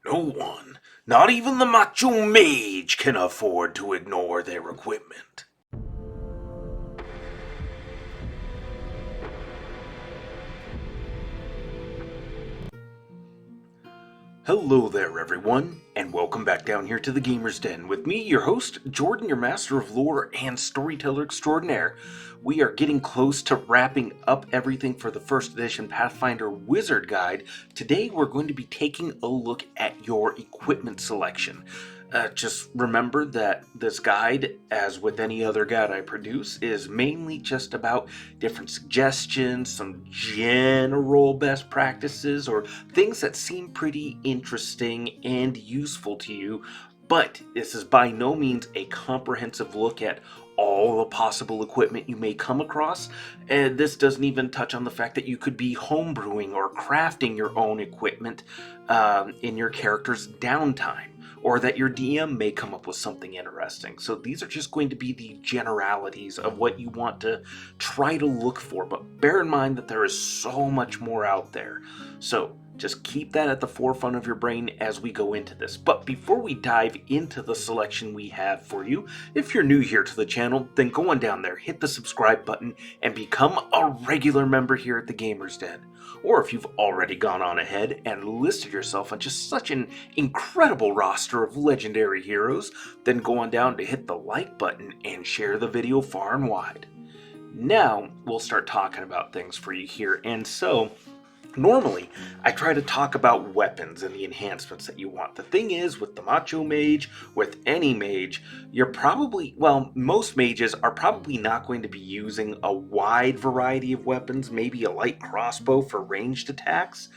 No one, not even the Macho Mage, can afford to ignore their equipment. Hello there, everyone, and welcome back down here to the Gamer's Den with me, your host, Jordan, your master of lore and storyteller extraordinaire. We are getting close to wrapping up everything for the first edition Pathfinder Wizard Guide. Today, we're going to be taking a look at your equipment selection. Just remember that this guide, as with any other guide I produce, is mainly just about different suggestions, some general best practices, or things that seem pretty interesting and useful to you. But this is by no means a comprehensive look at all the possible equipment you may come across, and this doesn't even touch on the fact that you could be homebrewing or crafting your own equipment in your character's downtime, or that your DM may come up with something interesting. So these are just going to be the generalities of what you want to try to look for, but bear in mind that there is so much more out there. So just keep that at the forefront of your brain as we go into this. But before we dive into the selection we have for you, if you're new here to the channel, then go on down there, hit the subscribe button, and become a regular member here at the Gamer's Den. Or if you've already gone on ahead and listed yourself on just such an incredible roster of legendary heroes, then go on down to hit the like button and share the video far and wide. Now, we'll start talking about things for you here, and so normally, I try to talk about weapons and the enhancements that you want. The thing is, with the Macho Mage, with any mage, you're probably, well, most mages are probably not going to be using a wide variety of weapons, maybe a light crossbow for ranged attacks,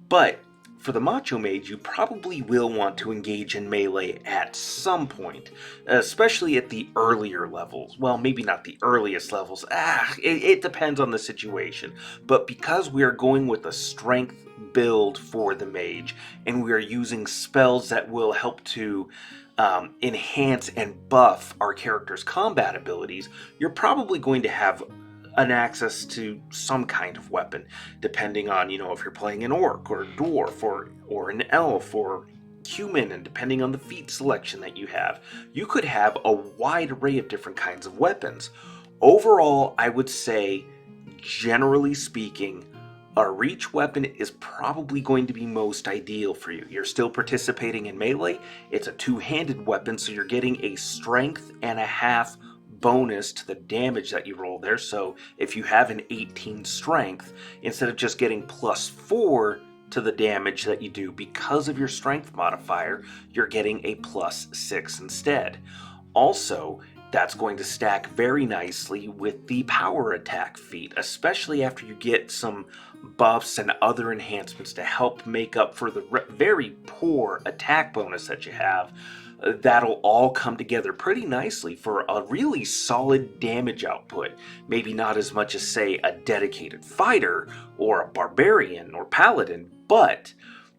but for the Macho Mage, you probably will want to engage in melee at some point, especially at the earlier levels. Well, maybe not the earliest levels. It depends on the situation. But because we are going with a strength build for the mage, and we are using spells that will help to enhance and buff our character's combat abilities, you're probably going to have an access to some kind of weapon, depending on, if you're playing an orc or a dwarf or an elf or human, and depending on the feat selection that you have, you could have a wide array of different kinds of weapons. Overall, I would say, generally speaking, a reach weapon is probably going to be most ideal for you. You're still participating in melee. It's a two-handed weapon, so you're getting a strength and a half bonus to the damage that you roll there. So if you have an 18 strength, instead of just getting +4 to the damage that you do because of your strength modifier, you're getting a +6 instead. Also, that's going to stack very nicely with the power attack feat, especially after you get some buffs and other enhancements to help make up for the very poor attack bonus that you have. That'll all come together pretty nicely for a really solid damage output. Maybe not as much as, say, a dedicated fighter or a barbarian or paladin, but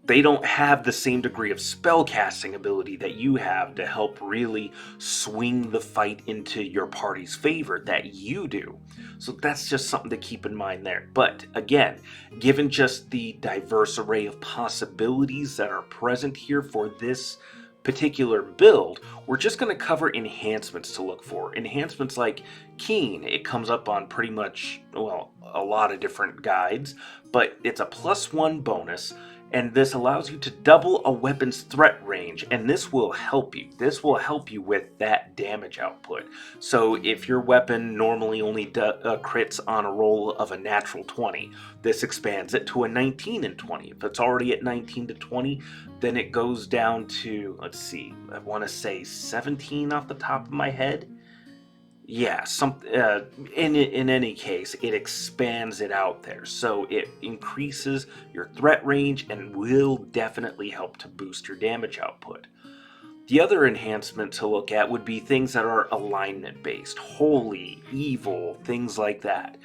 they don't have the same degree of spellcasting ability that you have to help really swing the fight into your party's favor that you do. So that's just something to keep in mind there. But again, given just the diverse array of possibilities that are present here for this particular build, we're just going to cover enhancements to look for. Enhancements like Keen, it comes up on pretty much, well, a lot of different guides, but it's a +1 bonus, and this allows you to double a weapon's threat range, and this will help you. This will help you with that damage output. So if your weapon normally only crits on a roll of a natural 20, this expands it to a 19 and 20. If it's already at 19 to 20, then it goes down to, let's see, I want to say 17 off the top of my head. Yeah, in any case, it expands it out there. So it increases your threat range and will definitely help to boost your damage output. The other enhancement to look at would be things that are alignment based, holy, evil, things like that.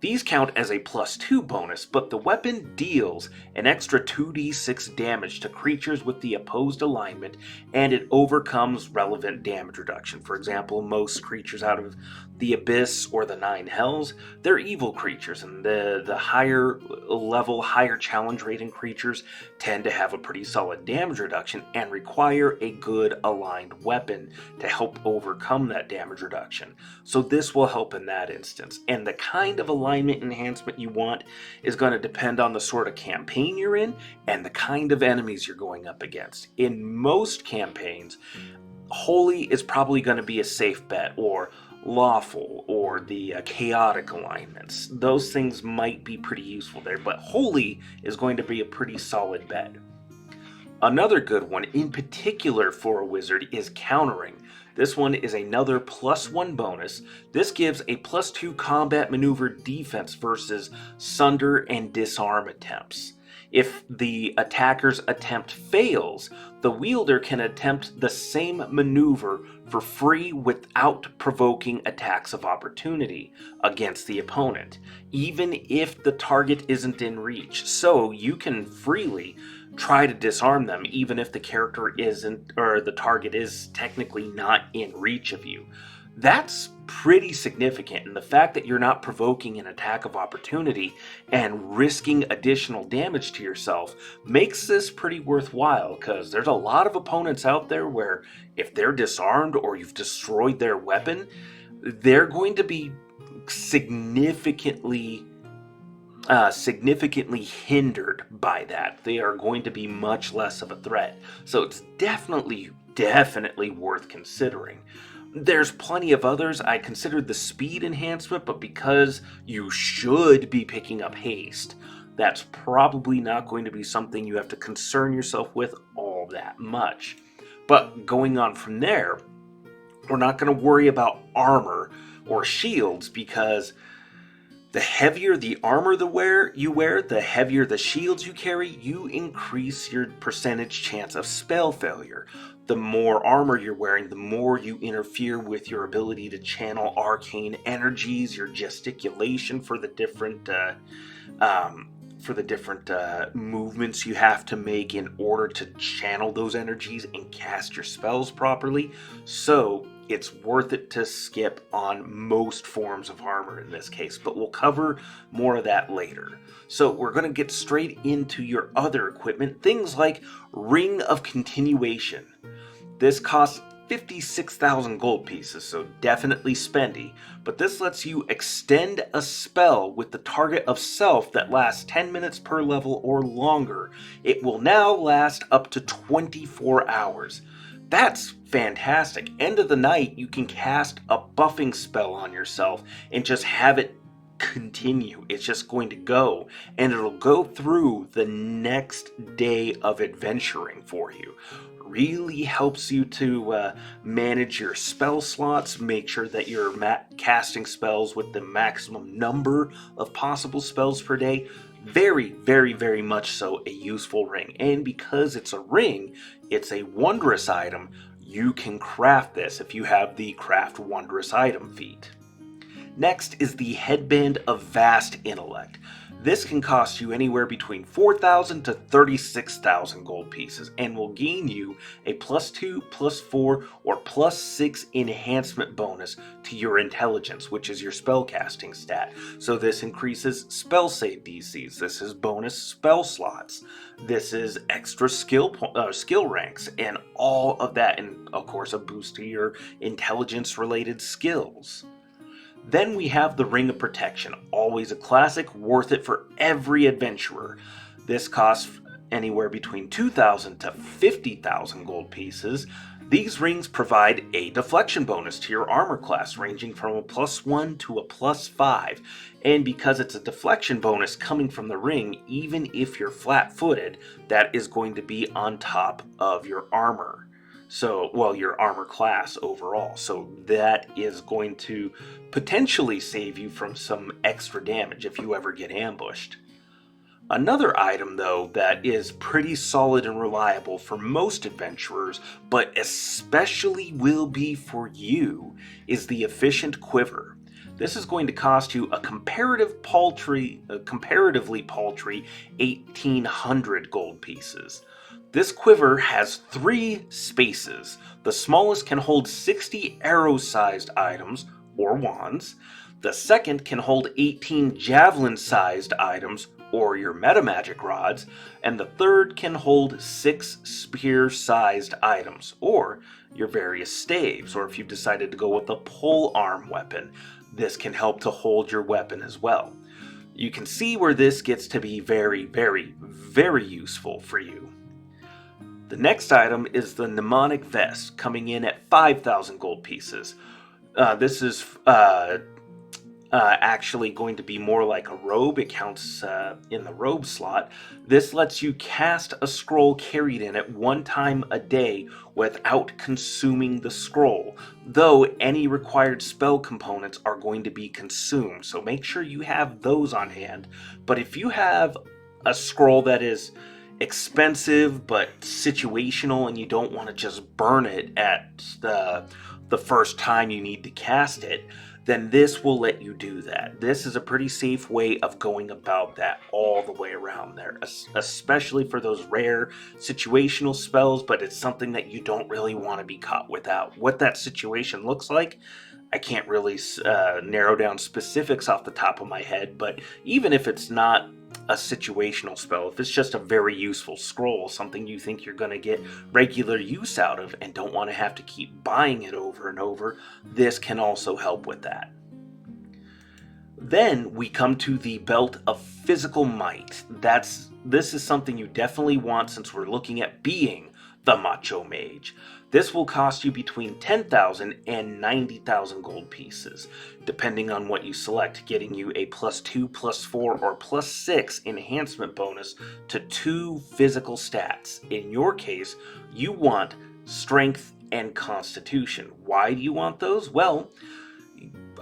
These count as a +2 bonus, but the weapon deals an extra 2d6 damage to creatures with the opposed alignment, and it overcomes relevant damage reduction. For example, most creatures out of The Abyss or the Nine Hells, they're evil creatures, and the higher level, higher challenge rating creatures tend to have a pretty solid damage reduction and require a good aligned weapon to help overcome that damage reduction. So this will help in that instance. And the kind of alignment enhancement you want is going to depend on the sort of campaign you're in and the kind of enemies you're going up against. In most campaigns, Holy is probably going to be a safe bet, or lawful, or the chaotic alignments. Those things might be pretty useful there, but Holy is going to be a pretty solid bet. Another good one, in particular for a wizard, is countering. This one is another +1 bonus. This gives a +2 combat maneuver defense versus sunder and disarm attempts. If the attacker's attempt fails, the wielder can attempt the same maneuver for free without provoking attacks of opportunity against the opponent, even if the target isn't in reach. So you can freely try to disarm them even if the character isn't, or the target is technically not in reach of you. That's pretty significant, and the fact that you're not provoking an attack of opportunity and risking additional damage to yourself makes this pretty worthwhile, because there's a lot of opponents out there where if they're disarmed or you've destroyed their weapon, they're going to be significantly hindered by that. They are going to be much less of a threat. So it's definitely worth considering. There's plenty of others. I considered the speed enhancement, but because you should be picking up haste, that's probably not going to be something you have to concern yourself with all that much. But going on from there, we're not going to worry about armor or shields, because the heavier the armor you wear, the heavier the shields you carry, you increase your percentage chance of spell failure. The more armor you're wearing, the more you interfere with your ability to channel arcane energies, your gesticulation for the different movements you have to make in order to channel those energies and cast your spells properly. So it's worth it to skip on most forms of armor in this case, but we'll cover more of that later. So we're going to get straight into your other equipment, things like Ring of Continuation. This costs 56,000 gold pieces, so definitely spendy, but this lets you extend a spell with the target of self that lasts 10 minutes per level or longer. It will now last up to 24 hours. That's fantastic. End of the night, you can cast a buffing spell on yourself and just have it continue. It's just going to go, and it'll go through the next day of adventuring for you. Really helps you to manage your spell slots, make sure that you're casting spells with the maximum number of possible spells per day. Very much so a useful ring. And because it's a ring, it's a wondrous item, you can craft this if you have the craft wondrous item feat. Next is the Headband of Vast Intellect. This can cost you anywhere between 4,000 to 36,000 gold pieces and will gain you a +2, +4, or +6 enhancement bonus to your intelligence, which is your spellcasting stat. So this increases spell save DCs, this is bonus spell slots, this is extra skill ranks, and all of that, and of course a boost to your intelligence related skills. Then we have the Ring of Protection, always a classic, worth it for every adventurer. This costs anywhere between 2,000 to 50,000 gold pieces. These rings provide a deflection bonus to your armor class, ranging from a +1 to a +5. And because it's a deflection bonus coming from the ring, even if you're flat-footed, that is going to be on top of your armor. So, well, your armor class overall. So that is going to potentially save you from some extra damage if you ever get ambushed. Another item, though, that is pretty solid and reliable for most adventurers, but especially will be for you, is the Efficient Quiver. This is going to cost you a comparatively paltry 1,800 gold pieces. This quiver has 3 spaces. The smallest can hold 60 arrow-sized items, or wands. The second can hold 18 javelin-sized items, or your meta magic rods, and the third can hold 6 spear-sized items, or your various staves, or if you've decided to go with a pole arm weapon, this can help to hold your weapon as well. You can see where this gets to be very, very, very useful for you. The next item is the mnemonic vest, coming in at 5,000 gold pieces. This is actually going to be more like a robe. It counts in the robe slot. This lets you cast a scroll carried in it one time a day without consuming the scroll, though any required spell components are going to be consumed, so make sure you have those on hand. But if you have a scroll that is expensive but situational and you don't want to just burn it at the first time you need to cast it, then this will let you do that. This is a pretty safe way of going about that all the way around there, especially for those rare situational spells, but it's something that you don't really want to be caught without. What that situation looks like, I can't really narrow down specifics off the top of my head, but even if it's not a situational spell, if it's just a very useful scroll, something you think you're going to get regular use out of and don't want to have to keep buying it over and over, this can also help with that. Then we come to the belt of physical might. This is something you definitely want since we're looking at being the Macho Mage. This will cost you between 10,000 and 90,000 gold pieces, depending on what you select, getting you a +2, +4, or +6 enhancement bonus to 2 physical stats. In your case, you want strength and constitution. Why do you want those? Well,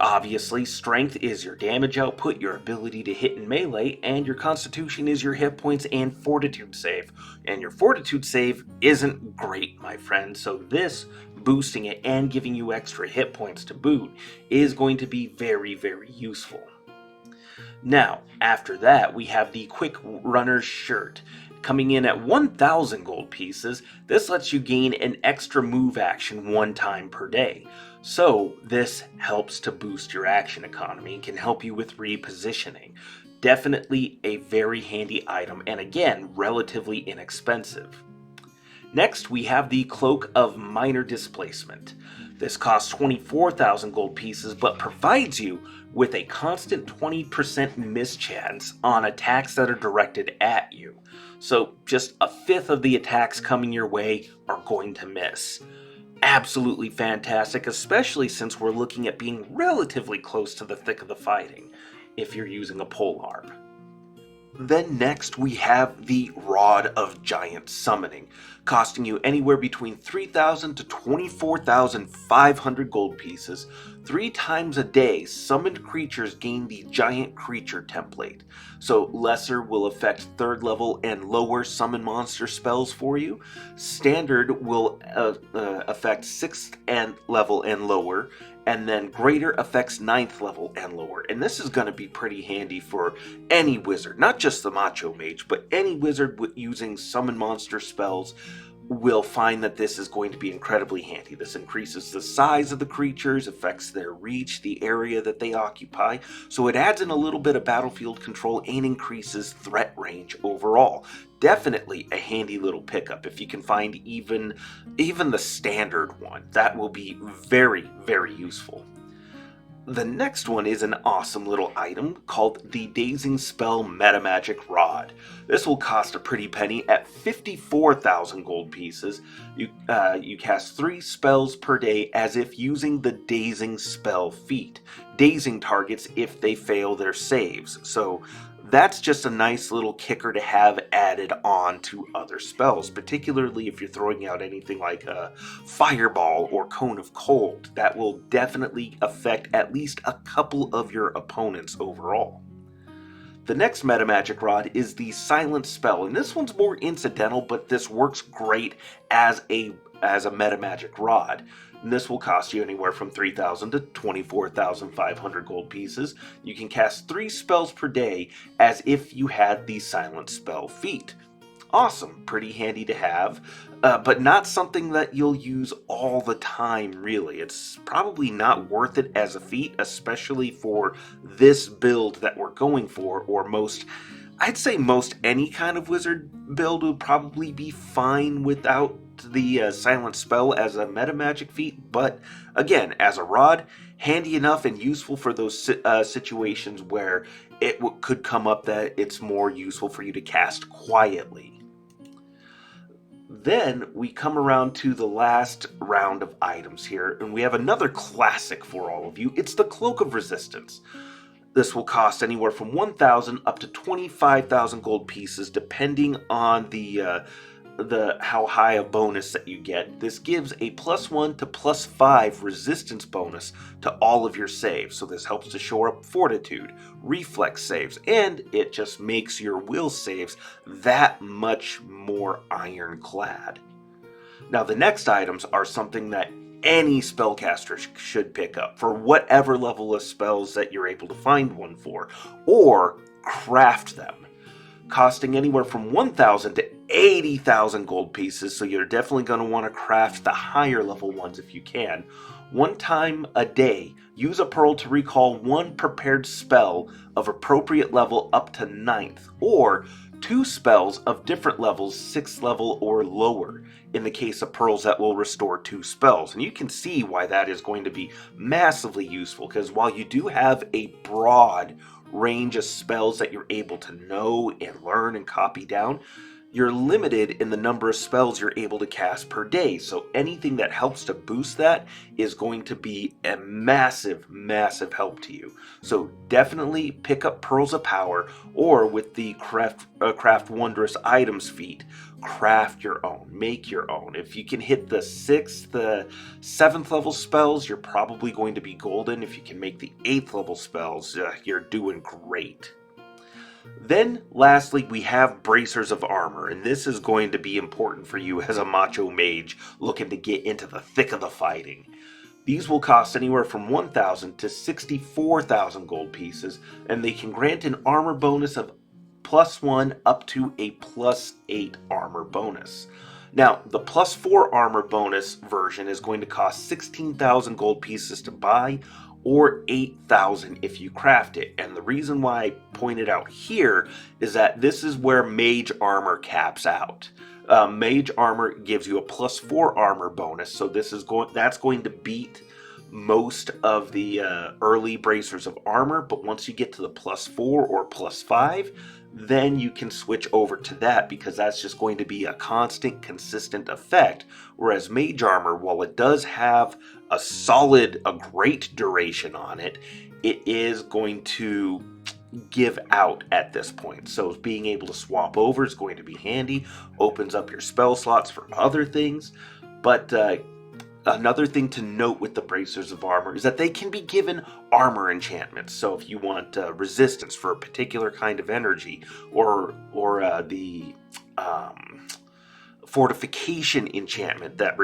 obviously, strength is your damage output, your ability to hit in melee, and your constitution is your hit points and fortitude save. And your fortitude save isn't great, my friend, so this, boosting it and giving you extra hit points to boot, is going to be very, very useful. Now, after that, we have the Quick Runner's Shirt. Coming in at 1,000 gold pieces, this lets you gain an extra move action one time per day. So this helps to boost your action economy and can help you with repositioning. Definitely a very handy item, and again, relatively inexpensive. Next, we have the Cloak of Minor Displacement. This costs 24,000 gold pieces, but provides you with a constant 20% miss chance on attacks that are directed at you. So just a fifth of the attacks coming your way are going to miss. Absolutely fantastic, especially since we're looking at being relatively close to the thick of the fighting, if you're using a polearm. Then next we have the Rod of Giant Summoning, costing you anywhere between 3,000 to 24,500 gold pieces. 3 times a day, summoned creatures gain the Giant Creature template. So lesser will affect 3rd level and lower summon monster spells for you. Standard will affect 6th level and lower, and then greater affects 9th level and lower. And this is going to be pretty handy for any wizard, not just the Macho Mage, but any wizard using summon monster spells will find that this is going to be incredibly handy. This increases the size of the creatures, affects their reach, the area that they occupy, so it adds in a little bit of battlefield control and increases threat range overall. Definitely a handy little pickup if you can find even the standard one. That will be very, very useful. The next one is an awesome little item called the Dazing Spell Meta Magic Rod. This will cost a pretty penny at 54,000 gold pieces. You cast 3 spells per day as if using the Dazing Spell feat, dazing targets if they fail their saves. So that's just a nice little kicker to have added on to other spells, particularly if you're throwing out anything like a fireball or cone of cold. That will definitely affect at least a couple of your opponents overall. The next meta magic rod is the Silent Spell, and this one's more incidental, but this works great as a meta magic rod. And this will cost you anywhere from 3,000 to 24,500 gold pieces. You can cast 3 spells per day as if you had the Silent Spell feat. Awesome, pretty handy to have, but not something that you'll use all the time, really. It's probably not worth it as a feat, especially for this build that we're going for, or most, I'd say most any kind of wizard build would probably be fine without the silent spell as a meta magic feat, but again, as a rod, handy enough and useful for those situations where it could come up that it's more useful for you to cast quietly. Then we come around to the last round of items here, and we have another classic for all of you. It's the Cloak of Resistance. This will cost anywhere from 1,000 up to 25,000 gold pieces, depending on the how high a bonus that you get. This gives a +1 to +5 resistance bonus to all of your saves. So this helps to shore up fortitude, reflex saves, and it just makes your will saves that much more ironclad. Now the next items are something that any spellcaster should pick up for whatever level of spells that you're able to find one for, or craft them, costing anywhere from 1,000 to 80,000 gold pieces, so you're definitely going to want to craft the higher level ones if you can. One time a day, use a pearl to recall one prepared spell of appropriate level up to 9th, or 2 spells of different levels, 6th level or lower, in the case of pearls that will restore 2 spells. And you can see why that is going to be massively useful, because while you do have a broad range of spells that you're able to know and learn and copy down, you're limited in the number of spells you're able to cast per day. So anything that helps to boost that is going to be a massive, massive help to you. So definitely pick up Pearls of Power, or with the craft Wondrous Items feat, craft your own, make your own. If you can hit the 6th, the 7th level spells, you're probably going to be golden. If you can make the 8th level spells, you're doing great. Then, lastly, we have Bracers of Armor, and this is going to be important for you as a Macho Mage looking to get into the thick of the fighting. These will cost anywhere from 1,000 to 64,000 gold pieces, and they can grant an armor bonus of +1 up to a +8 armor bonus. Now, the +4 armor bonus version is going to cost 16,000 gold pieces to buy, or 8,000 if you craft it. And the reason why I point it out here is that this is where Mage Armor caps out. Mage Armor gives you a +4 armor bonus, so that's going to beat most of the early Bracers of Armor, but once you get to the +4 or +5, then you can switch over to that, because that's just going to be a constant, consistent effect. Whereas Mage Armor, while it does have a great duration on it, it is going to give out at this point. So being able to swap over is going to be handy, opens up your spell slots for other things. But another thing to note with the Bracers of Armor is that they can be given armor enchantments. So if you want resistance for a particular kind of energy, or the fortification enchantment that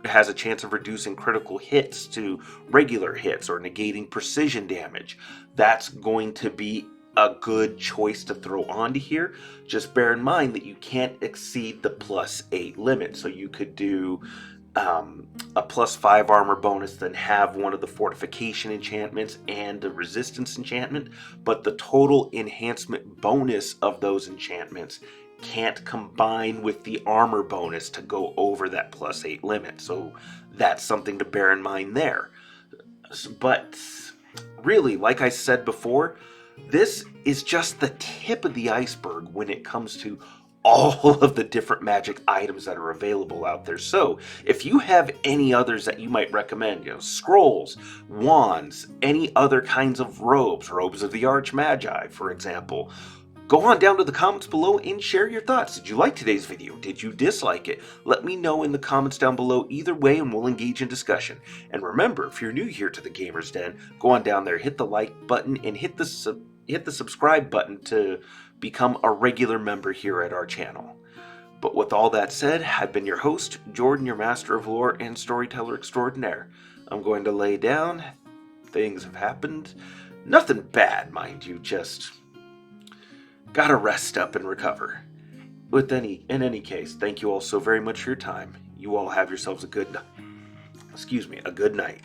has a chance of reducing critical hits to regular hits, or negating precision damage, that's going to be a good choice to throw onto here. Just bear in mind that you can't exceed the +8 limit, so you could do a +5 armor bonus, then have one of the fortification enchantments and the resistance enchantment, but the total enhancement bonus of those enchantments can't combine with the armor bonus to go over that +8 limit. So that's something to bear in mind there. But really, like I said before, this is just the tip of the iceberg when it comes to all of the different magic items that are available out there. So if you have any others that you might recommend, scrolls, wands, any other kinds of robes of the Archmagi, for example, go on down to the comments below and share your thoughts. Did you like today's video? Did you dislike it? Let me know in the comments down below either way, and we'll engage in discussion. And remember, if you're new here to the Gamer's Den, go on down there, hit the like button, and hit the subscribe button to become a regular member here at our channel. But with all that said, I've been your host, Jordan, your master of lore and storyteller extraordinaire. I'm going to lay down. Things have happened. Nothing bad, mind you, just gotta rest up and recover. In any case, thank you all so very much for your time. You all have yourselves a good night.